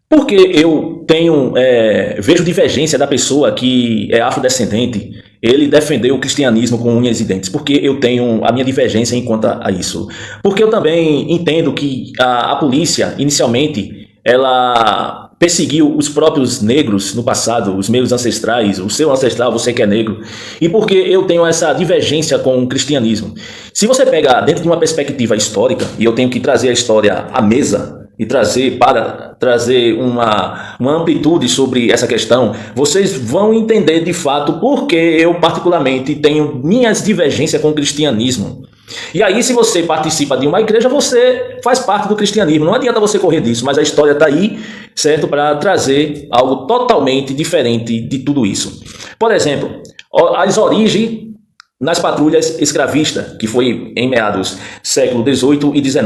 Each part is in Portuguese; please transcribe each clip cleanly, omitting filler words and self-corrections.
Porque eu vejo divergência da pessoa que é afrodescendente, ele defendeu o cristianismo com unhas e dentes, porque eu tenho a minha divergência em quanto a isso. Porque eu também entendo que a polícia, inicialmente, ela perseguiu os próprios negros no passado, os meus ancestrais, o seu ancestral, você que é negro, e porque eu tenho essa divergência com o cristianismo. Se você pega dentro de uma perspectiva histórica, e eu tenho que trazer a história à mesa, e trazer uma amplitude sobre essa questão, vocês vão entender de fato por que eu particularmente tenho minhas divergências com o cristianismo. E aí, se você participa de uma igreja, você faz parte do cristianismo. Não adianta você correr disso, mas a história está aí, certo? Para trazer algo totalmente diferente de tudo isso. Por exemplo, as origens nas patrulhas escravistas, que foi em meados século XVIII e XIX.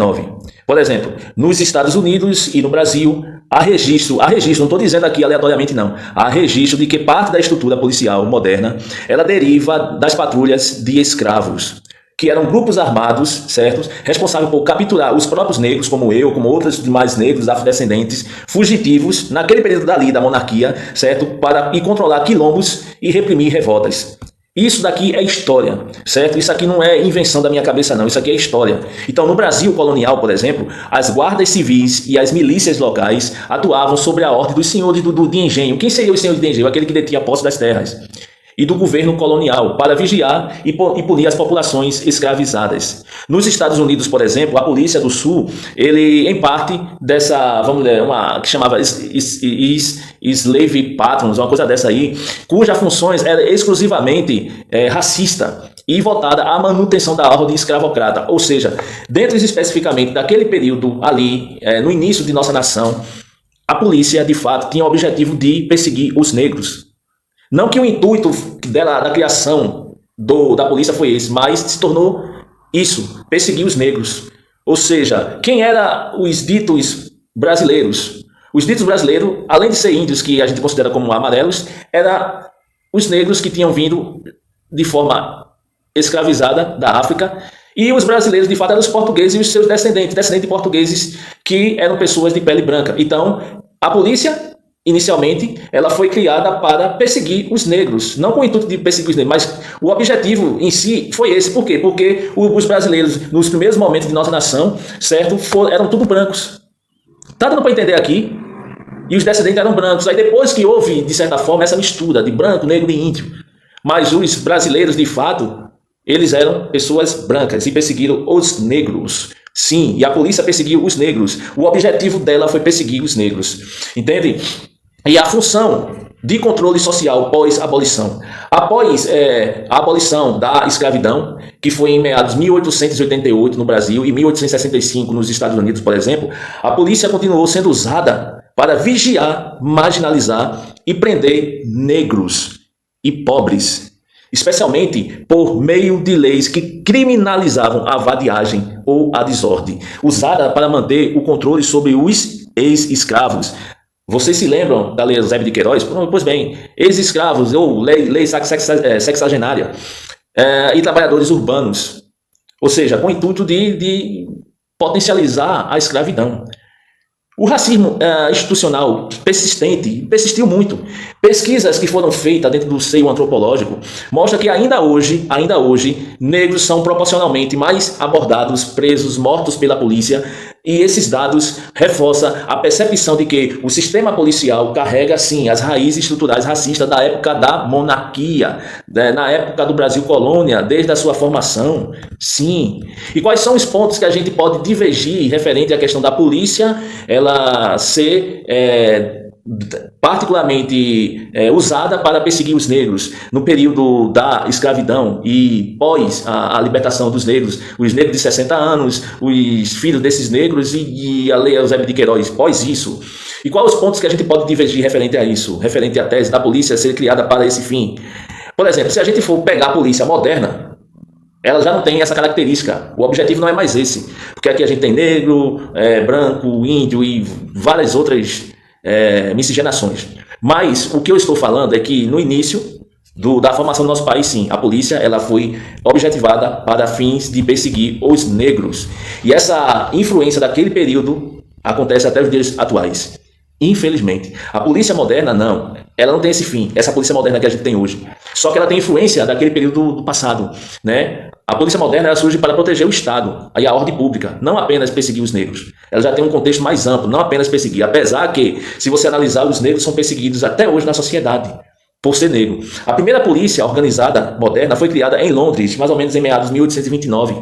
Por exemplo, nos Estados Unidos e no Brasil, há registro, não estou dizendo aqui aleatoriamente não, há registro de que parte da estrutura policial moderna, ela deriva das patrulhas de escravos, que eram grupos armados, certos, responsáveis por capturar os próprios negros, como eu, como outros demais negros afrodescendentes, fugitivos, naquele período dali da monarquia, certo, para controlar quilombos e reprimir revoltas. Isso daqui é história, certo? Isso aqui não é invenção da minha cabeça, não. Isso aqui é história. Então, no Brasil colonial, por exemplo, as guardas civis e as milícias locais atuavam sob a ordem dos senhores de engenho. Quem seria o senhor de engenho? Aquele que detinha a posse das terras. E do governo colonial, para vigiar e punir as populações escravizadas. Nos Estados Unidos, por exemplo, a Polícia do Sul, ele, em parte dessa, vamos dizer, uma que chamava Slave Patrons, uma coisa dessa aí, cujas funções era exclusivamente racista e voltada à manutenção da ordem escravocrata. Ou seja, dentro especificamente daquele período ali, no início de nossa nação, a polícia, de fato, tinha o objetivo de perseguir os negros. Não que o intuito da criação da polícia foi esse, mas se tornou isso, perseguir os negros. Ou seja, quem eram os ditos brasileiros? Os ditos brasileiros, além de ser índios, que a gente considera como amarelos, eram os negros que tinham vindo de forma escravizada da África, e os brasileiros, de fato, eram os portugueses e os seus descendentes de portugueses que eram pessoas de pele branca. Então, a polícia, inicialmente, ela foi criada para perseguir os negros, não com o intuito de perseguir os negros, mas o objetivo em si foi esse. Por quê? Porque os brasileiros, nos primeiros momentos de nossa nação, certo, eram tudo brancos. Tá dando para entender aqui? E os descendentes eram brancos. Aí depois que houve, de certa forma, essa mistura de branco, negro e índio. Mas os brasileiros, de fato, eles eram pessoas brancas e perseguiram os negros. Sim, e a polícia perseguiu os negros. O objetivo dela foi perseguir os negros. Entende? E a função de controle social pós-abolição. Após a abolição da escravidão, que foi em meados de 1888 no Brasil e 1865 nos Estados Unidos, por exemplo, a polícia continuou sendo usada para vigiar, marginalizar e prender negros e pobres, especialmente por meio de leis que criminalizavam a vadiagem ou a desordem, usada para manter o controle sobre os ex-escravos. Vocês se lembram da Lei Eusébio de Queiroz? Pois bem, ex-escravos ou lei sexagenária e trabalhadores urbanos, ou seja, com o intuito de potencializar a escravidão. O racismo institucional persistiu muito. Pesquisas que foram feitas dentro do seio antropológico mostram que ainda hoje, negros são proporcionalmente mais abordados, presos, mortos pela polícia, e esses dados reforçam a percepção de que o sistema policial carrega, sim, as raízes estruturais racistas da época da monarquia, na época do Brasil colônia, desde a sua formação, sim. E quais são os pontos que a gente pode divergir referente à questão da polícia, ela ser particularmente usada para perseguir os negros no período da escravidão e pós a libertação dos negros, os negros de 60 anos, os filhos desses negros e a Lei Eusébio de Queiroz pós isso. E quais os pontos que a gente pode divergir referente a isso, referente à tese da polícia ser criada para esse fim? Por exemplo, se a gente for pegar a polícia moderna, ela já não tem essa característica. O objetivo não é mais esse, porque aqui a gente tem negro, branco, índio e várias outras miscigenações. Mas o que eu estou falando é que no início da formação do nosso país, sim, a polícia ela foi objetivada para fins de perseguir os negros. E essa influência daquele período acontece até os dias atuais. Infelizmente. A polícia moderna, não. Ela não tem esse fim, essa polícia moderna que a gente tem hoje. Só que ela tem influência daquele período do passado, né? A polícia moderna ela surge para proteger o Estado e a ordem pública, não apenas perseguir os negros. Ela já tem um contexto mais amplo, não apenas perseguir. Apesar que, se você analisar, os negros são perseguidos até hoje na sociedade, por ser negro. A primeira polícia organizada moderna foi criada em Londres, mais ou menos em meados de 1829.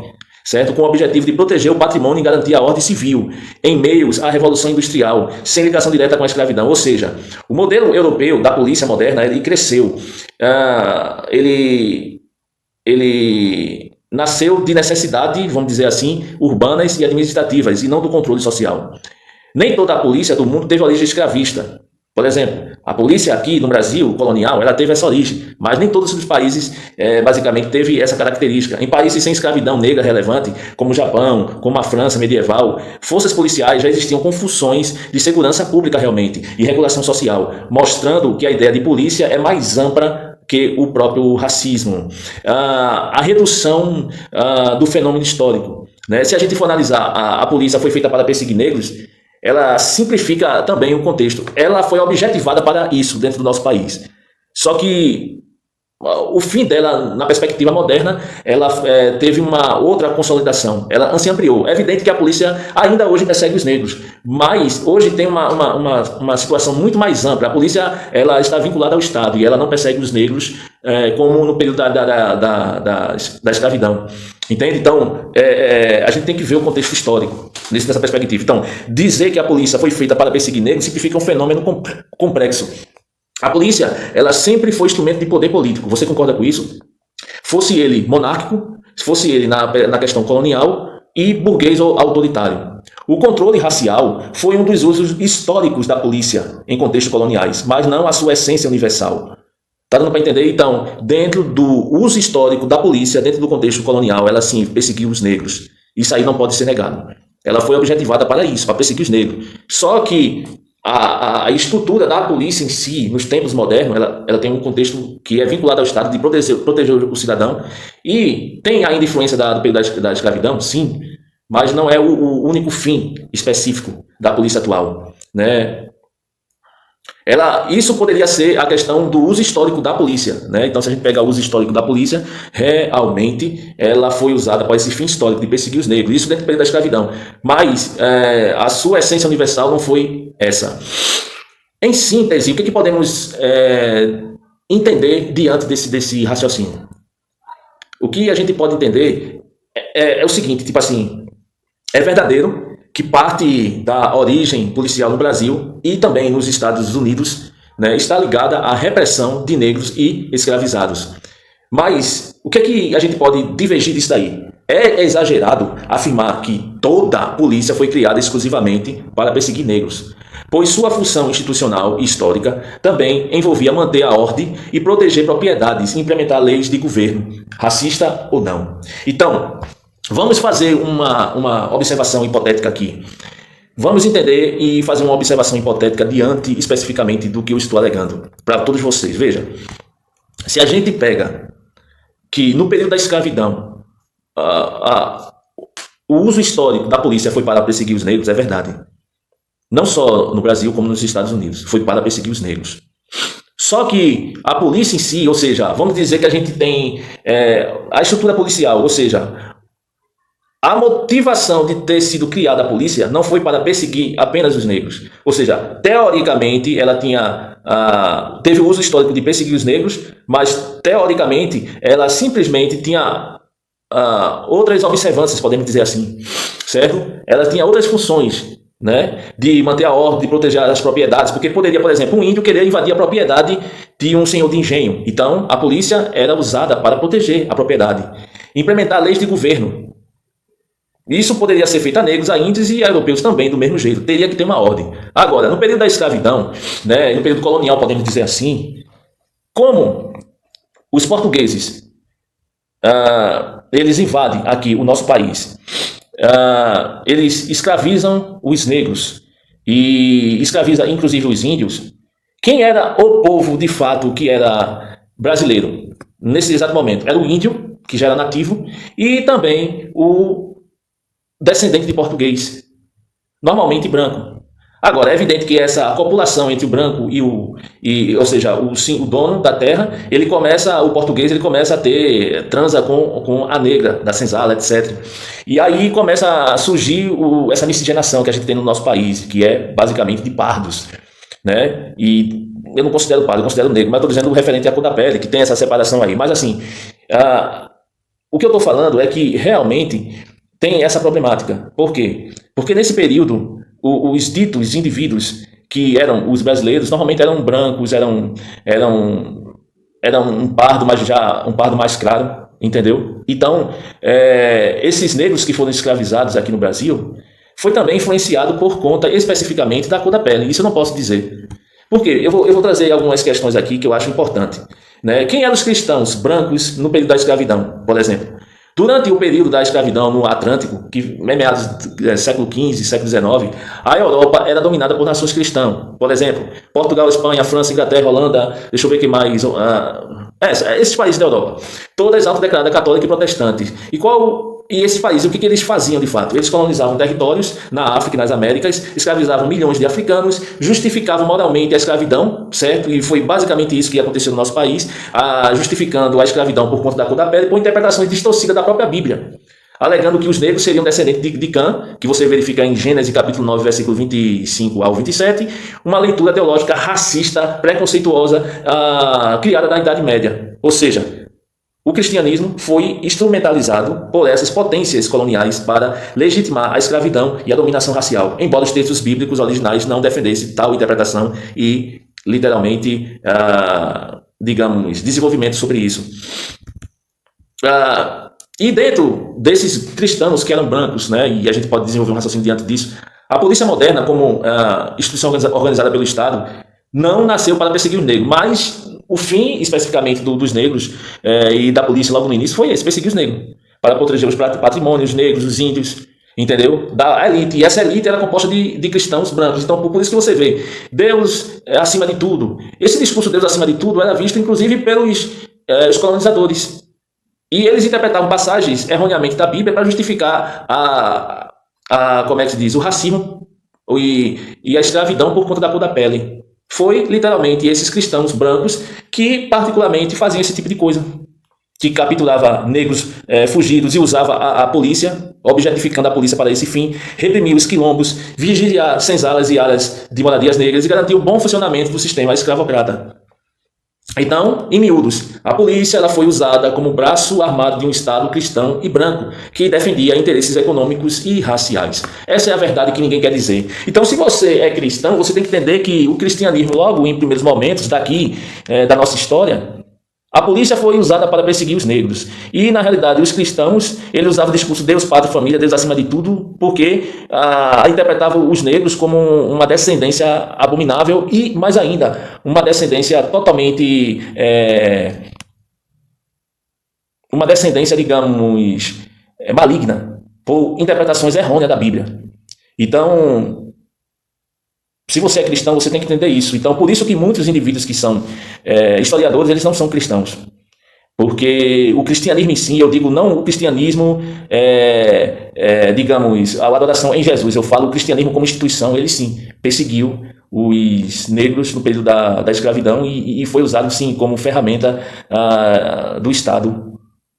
Certo? Com o objetivo de proteger o patrimônio e garantir a ordem civil em meios à Revolução Industrial, sem ligação direta com a escravidão. Ou seja, o modelo europeu da polícia moderna ele cresceu. Ele nasceu de necessidade, vamos dizer assim, urbanas e administrativas, e não do controle social. Nem toda a polícia do mundo teve origem escravista. Por exemplo, a polícia aqui no Brasil, colonial, ela teve essa origem, mas nem todos os países, basicamente, teve essa característica. Em países sem escravidão negra relevante, como o Japão, como a França medieval, forças policiais já existiam com funções de segurança pública realmente, e regulação social, mostrando que a ideia de polícia é mais ampla que o próprio racismo. A redução do fenômeno histórico, né? Se a gente for analisar, a polícia foi feita para perseguir negros, ela simplifica também o contexto. Ela foi objetivada para isso dentro do nosso país. Só que o fim dela, na perspectiva moderna, ela teve uma outra consolidação. Ela se ampliou. É evidente que a polícia ainda hoje persegue os negros, mas hoje tem uma situação muito mais ampla. A polícia ela está vinculada ao Estado e ela não persegue os negros como no período da escravidão. Entende? Então, a gente tem que ver o contexto histórico nessa perspectiva. Então, dizer que a polícia foi feita para perseguir negros simplifica um fenômeno complexo. A polícia, ela sempre foi instrumento de poder político. Você concorda com isso? Fosse ele monárquico, fosse ele na questão colonial e burguês ou autoritário. O controle racial foi um dos usos históricos da polícia em contextos coloniais, mas não a sua essência universal. Tá dando para entender? Então, dentro do uso histórico da polícia, dentro do contexto colonial, ela sim perseguiu os negros. Isso aí não pode ser negado. Ela foi objetivada para isso, para perseguir os negros. Só que a estrutura da polícia em si, nos tempos modernos, ela tem um contexto que é vinculado ao Estado de proteger o cidadão e tem ainda influência do período da escravidão, sim, mas não é o único fim específico da polícia atual, né? Isso poderia ser a questão do uso histórico da polícia, né? Então, se a gente pegar o uso histórico da polícia, realmente ela foi usada para esse fim histórico de perseguir os negros, isso dentro do período da escravidão. Mas a sua essência universal não foi essa. Em síntese, o que podemos entender diante desse raciocínio? O que a gente pode entender é o seguinte, tipo assim, é verdadeiro que parte da origem policial no Brasil e também nos Estados Unidos, né, está ligada à repressão de negros e escravizados. Mas o que a gente pode divergir disso daí? É exagerado afirmar que toda a polícia foi criada exclusivamente para perseguir negros, pois sua função institucional e histórica também envolvia manter a ordem e proteger propriedades e implementar leis de governo, racista ou não. Então, vamos fazer uma observação hipotética aqui. Vamos entender e fazer uma observação hipotética diante especificamente do que eu estou alegando para todos vocês. Veja, se a gente pega que no período da escravidão o uso histórico da polícia foi para perseguir os negros, é verdade. Não só no Brasil como nos Estados Unidos, foi para perseguir os negros. Só que a polícia em si, ou seja, vamos dizer que a gente tem a estrutura policial, ou seja, a motivação de ter sido criada a polícia não foi para perseguir apenas os negros. Ou seja, teoricamente, ela teve o uso histórico de perseguir os negros, mas teoricamente, ela simplesmente tinha outras observâncias, podemos dizer assim, certo? Ela tinha outras funções, né? De manter a ordem, de proteger as propriedades, porque poderia, por exemplo, um índio querer invadir a propriedade de um senhor de engenho. Então, a polícia era usada para proteger a propriedade. Implementar leis de governo. Isso poderia ser feito a negros, a índios e a europeus também, do mesmo jeito. Teria que ter uma ordem. Agora, no período da escravidão, né, no período colonial, podemos dizer assim, como os portugueses, eles invadem aqui o nosso país, eles escravizam os negros e escravizam inclusive os índios. Quem era o povo, de fato, que era brasileiro? Nesse exato momento, era o índio, que já era nativo, e também o descendente de português, normalmente branco. Agora, é evidente que essa copulação entre o branco ou seja, o dono da terra, o português, ele começa a ter, transa com a negra da senzala, etc. E aí começa a surgir essa miscigenação que a gente tem no nosso país, que é basicamente de pardos, né? E eu não considero pardo, eu considero negro, mas estou dizendo referente à cor da pele, que tem essa separação aí. Mas assim, o que eu estou falando é que realmente tem essa problemática. Por quê? Porque nesse período, os ditos indivíduos que eram os brasileiros normalmente eram brancos, eram um pardo, mas já um pardo mais claro, entendeu? Então, esses negros que foram escravizados aqui no Brasil foi também influenciado por conta especificamente da cor da pele. Isso eu não posso dizer. Por quê? Eu vou trazer algumas questões aqui que eu acho importante, né? Quem eram os cristãos brancos no período da escravidão, por exemplo? Durante o período da escravidão no Atlântico, que é meados do século XV, século XIX, a Europa era dominada por nações cristãs. Por exemplo, Portugal, Espanha, França, Inglaterra, Holanda, deixa eu ver o que mais. Esses países da Europa. Todas autodeclaradas católicas e protestantes. E esses países, o que eles faziam de fato? Eles colonizavam territórios na África e nas Américas, escravizavam milhões de africanos, justificavam moralmente a escravidão, certo? E foi basicamente isso que aconteceu no nosso país, justificando a escravidão por conta da cor da pele, por interpretações distorcidas da própria Bíblia, alegando que os negros seriam descendentes de Cã, que você verifica em Gênesis capítulo 9, versículo 25 ao 27, uma leitura teológica racista, preconceituosa, criada na Idade Média. Ou seja, o cristianismo foi instrumentalizado por essas potências coloniais para legitimar a escravidão e a dominação racial, embora os textos bíblicos originais não defendessem tal interpretação e, literalmente, digamos, desenvolvimento sobre isso. E dentro desses cristãos que eram brancos, né, e a gente pode desenvolver um raciocínio diante disso, a polícia moderna, como instituição organizada pelo Estado, não nasceu para perseguir os negros, mas o fim, especificamente, dos negros e da polícia logo no início foi esse, perseguir os negros, para proteger os patrimônios negros, os índios, entendeu? Da elite. E essa elite era composta de cristãos brancos. Então, por isso que você vê Deus acima de tudo. Esse discurso Deus acima de tudo era visto, inclusive, pelos os colonizadores. E eles interpretavam passagens erroneamente da Bíblia para justificar como é que se diz, o racismo e a escravidão por conta da cor da pele. Foi, literalmente, esses cristãos brancos que, particularmente, faziam esse tipo de coisa. Que capturava negros fugidos e usava a polícia, objetificando a polícia para esse fim, reprimia os quilombos, vigiar senzalas e áreas de moradias negras e garantia o bom funcionamento do sistema escravocrata. Então, em miúdos, a polícia ela foi usada como braço armado de um Estado cristão e branco, que defendia interesses econômicos e raciais. Essa é a verdade que ninguém quer dizer. Então, se você é cristão, você tem que entender que o cristianismo, logo em primeiros momentos daqui, da nossa história, a polícia foi usada para perseguir os negros. E, na realidade, os cristãos, eles usavam o discurso Deus, Pátria, Família, Deus acima de tudo, porque interpretavam os negros como uma descendência abominável e, mais ainda, uma descendência totalmente... uma descendência, digamos, maligna, por interpretações errôneas da Bíblia. Então... se você é cristão, você tem que entender isso. Então, por isso que muitos indivíduos que são historiadores, eles não são cristãos. Porque o cristianismo em si, eu digo não o cristianismo, digamos, a adoração em Jesus. Eu falo o cristianismo como instituição, ele sim perseguiu os negros no período da escravidão e foi usado sim como ferramenta do Estado.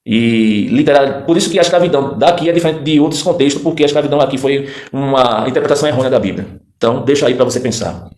E literal, por isso que a escravidão daqui é diferente de outros contextos, porque a escravidão aqui foi uma interpretação errônea da Bíblia. Então, deixa aí para você pensar.